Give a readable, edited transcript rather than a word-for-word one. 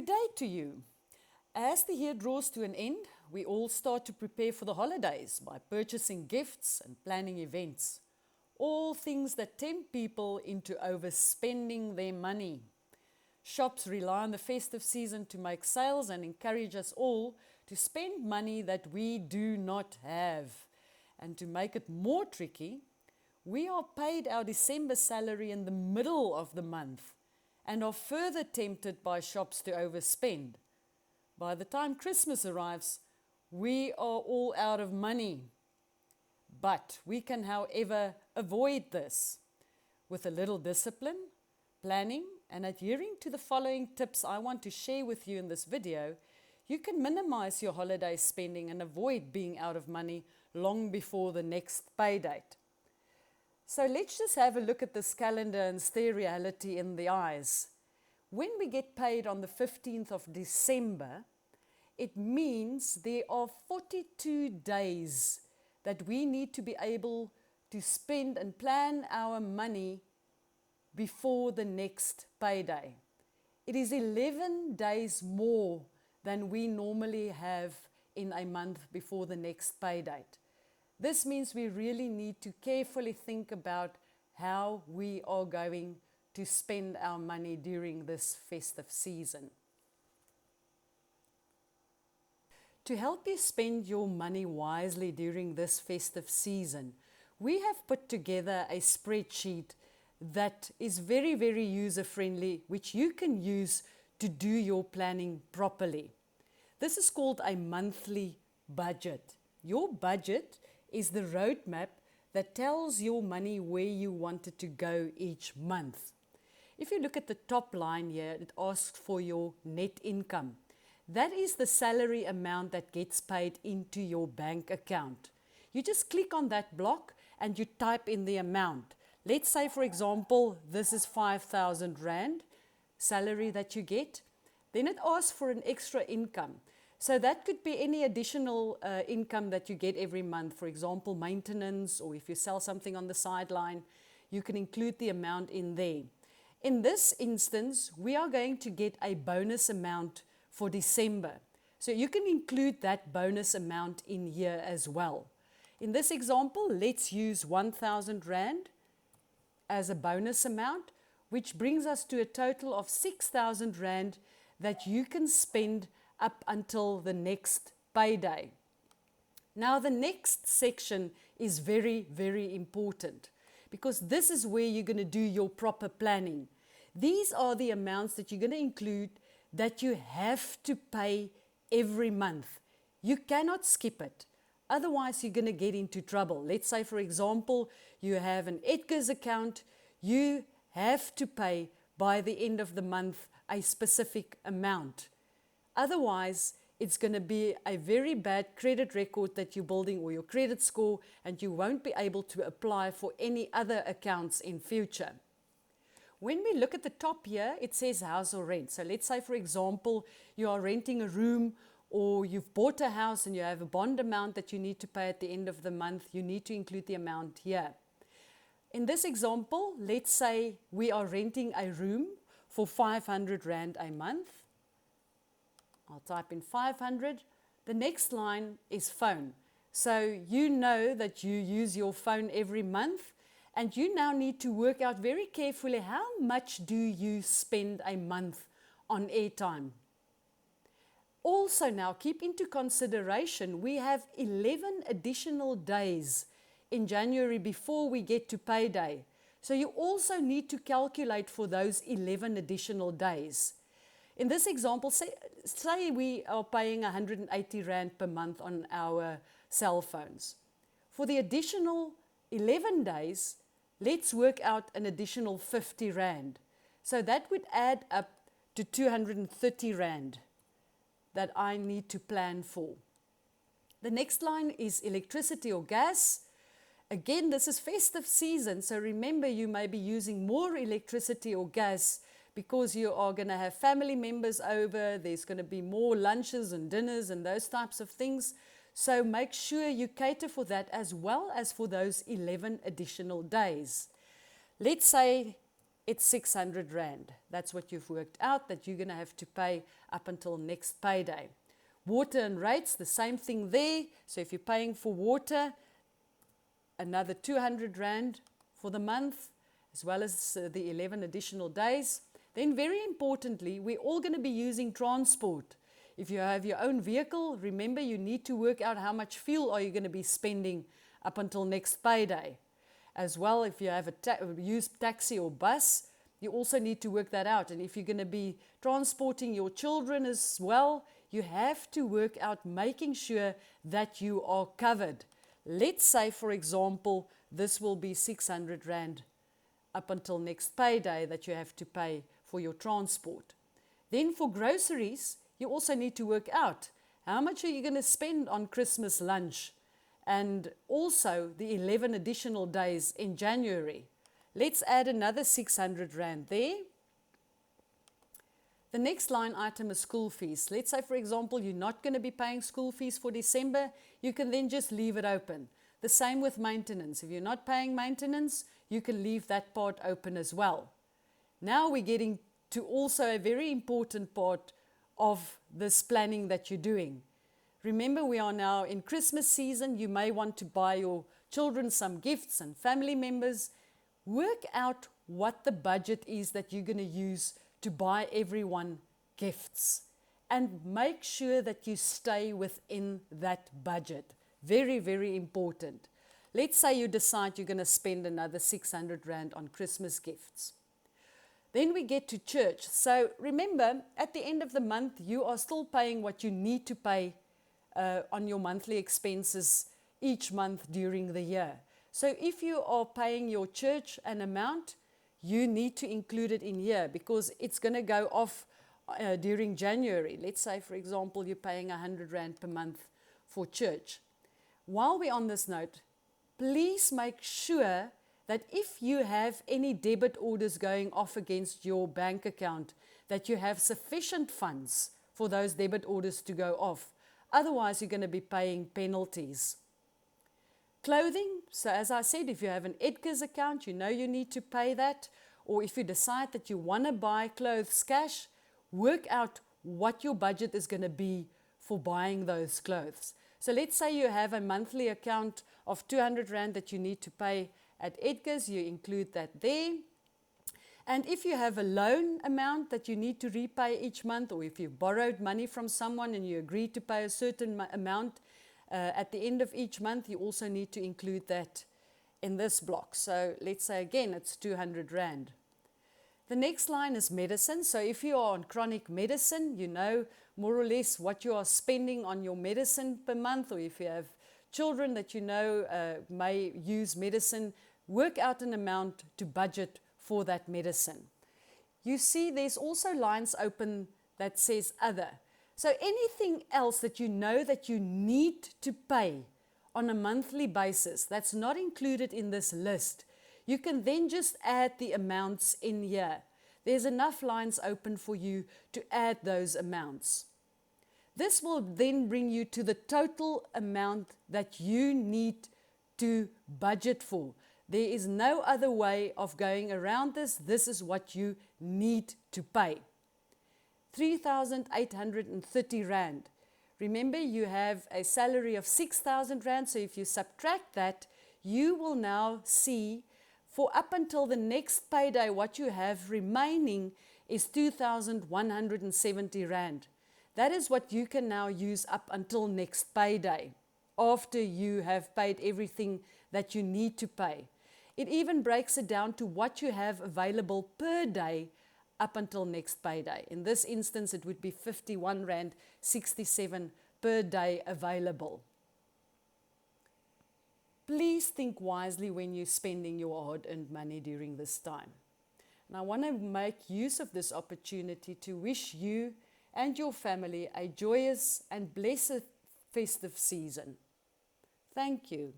Good day to you. As the year draws to an end, we all start to prepare for the holidays by purchasing gifts and planning events. All things that tempt people into overspending their money. Shops rely on the festive season to make sales and encourage us all to spend money that we do not have. And to make it more tricky, we are paid our December salary in the middle of the month and are further tempted by shops to overspend. By the time Christmas arrives, we are all out of money. But we can, however, avoid this with a little discipline, planning, and adhering to the following tips I want to share with you in this video. You can minimize your holiday spending and avoid being out of money long before the next pay date. So let's just have a look at this calendar and stare reality in the eyes. When we get paid on the 15th of December, it means there are 42 days that we need to be able to spend and plan our money before the next payday. It is 11 days more than we normally have in a month before the next pay date. This means we really need to carefully think about how we are going to spend our money during this festive season. To help you spend your money wisely during this festive season, we have put together a spreadsheet that is very, very user-friendly, which you can use to do your planning properly. This is called a monthly budget. Your budget is the roadmap that tells your money where you want it to go each month. If you look at the top line here, it asks for your net income. That is the salary amount that gets paid into your bank account. You just click on that block and you type in the amount. Let's say, for example, this is 5,000 Rand salary that you get. Then it asks for an extra income. So that could be any additional income that you get every month. For example, maintenance, or if you sell something on the sideline, you can include the amount in there. In this instance, we are going to get a bonus amount for December. So you can include that bonus amount in here as well. In this example, let's use 1,000 Rand as a bonus amount, which brings us to a total of 6,000 Rand that you can spend up until the next payday. Now, the next section is very, very important because this is where you're going to do your proper planning. These are the amounts that you're going to include that you have to pay every month. You cannot skip it. Otherwise, you're going to get into trouble. Let's say, for example, you have an Edgar's account. You have to pay by the end of the month a specific amount. Otherwise, it's going to be a very bad credit record that you're building, or your credit score, and you won't be able to apply for any other accounts in future. When we look at the top here, it says house or rent. So let's say, for example, you are renting a room, or you've bought a house and you have a bond amount that you need to pay at the end of the month. You need to include the amount here. In this example, let's say we are renting a room for 500 Rand a month. I'll type in 500. The next line is phone. So you know that you use your phone every month, and you now need to work out very carefully how much do you spend a month on airtime. Also now, keep into consideration, we have 11 additional days in January before we get to payday. So you also need to calculate for those 11 additional days. In this example, say we are paying 180 Rand per month on our cell phones. For the additional 11 days, let's work out an additional 50 Rand. So that would add up to 230 Rand that I need to plan for. The next line is electricity or gas. Again, this is festive season, so remember you may be using more electricity or gas because you are going to have family members over, there's going to be more lunches and dinners and those types of things. So make sure you cater for that as well as for those 11 additional days. Let's say it's 600 Rand. That's what you've worked out that you're going to have to pay up until next payday. Water and rates, the same thing there. So if you're paying for water, another 200 Rand for the month, as well as the 11 additional days. Then very importantly, we're all going to be using transport. If you have your own vehicle, remember you need to work out how much fuel are you going to be spending up until next payday. As well, if you have a used taxi or bus, you also need to work that out. And if you're going to be transporting your children as well, you have to work out making sure that you are covered. Let's say, for example, this will be 600 Rand up until next payday that you have to pay for your transport. Then for groceries, you also need to work out how much are you going to spend on Christmas lunch and also the 11 additional days in January. Let's add another 600 Rand there. The next line item is school fees. Let's say, for example, you're not going to be paying school fees for December. You can then just leave it open. The same with maintenance. If you're not paying maintenance, you can leave that part open as well. Now we're getting to also a very important part of this planning that you're doing. Remember, we are now in Christmas season. You may want to buy your children some gifts and family members. Work out what the budget is that you're going to use to buy everyone gifts. And make sure that you stay within that budget. Very, very important. Let's say you decide you're going to spend another 600 Rand on Christmas gifts. Then we get to church. So remember, at the end of the month, you are still paying what you need to pay on your monthly expenses each month during the year. So if you are paying your church an amount, you need to include it in here because it's going to go off during January. Let's say, for example, you're paying 100 Rand per month for church. While we're on this note, please make sure that if you have any debit orders going off against your bank account, that you have sufficient funds for those debit orders to go off. Otherwise, you're going to be paying penalties. Clothing, so as I said, if you have an Edgar's account, you know you need to pay that. Or if you decide that you want to buy clothes cash, work out what your budget is going to be for buying those clothes. So let's say you have a monthly account of 200 Rand that you need to pay at Edgar's, you include that there. And if you have a loan amount that you need to repay each month, or if you borrowed money from someone and you agreed to pay a certain amount at the end of each month, you also need to include that in this block. So let's say again, it's 200 Rand. The next line is medicine. So if you are on chronic medicine, you know more or less what you are spending on your medicine per month, or if you have children that you know may use medicine, work out an amount to budget for that medicine. You see there's also lines open that says other. So anything else that you know that you need to pay on a monthly basis that's not included in this list, you can then just add the amounts in here. There's enough lines open for you to add those amounts. This will then bring you to the total amount that you need to budget for. There is no other way of going around this. This is what you need to pay. 3,830 Rand. Remember, you have a salary of 6,000 Rand, so if you subtract that, you will now see for up until the next payday, what you have remaining is 2,170 Rand. That is what you can now use up until next payday, after you have paid everything that you need to pay. It even breaks it down to what you have available per day up until next payday. In this instance, it would be 51 Rand 67 per day available. Please think wisely when you're spending your hard-earned money during this time. And I want to make use of this opportunity to wish you and your family a joyous and blessed festive season. Thank you.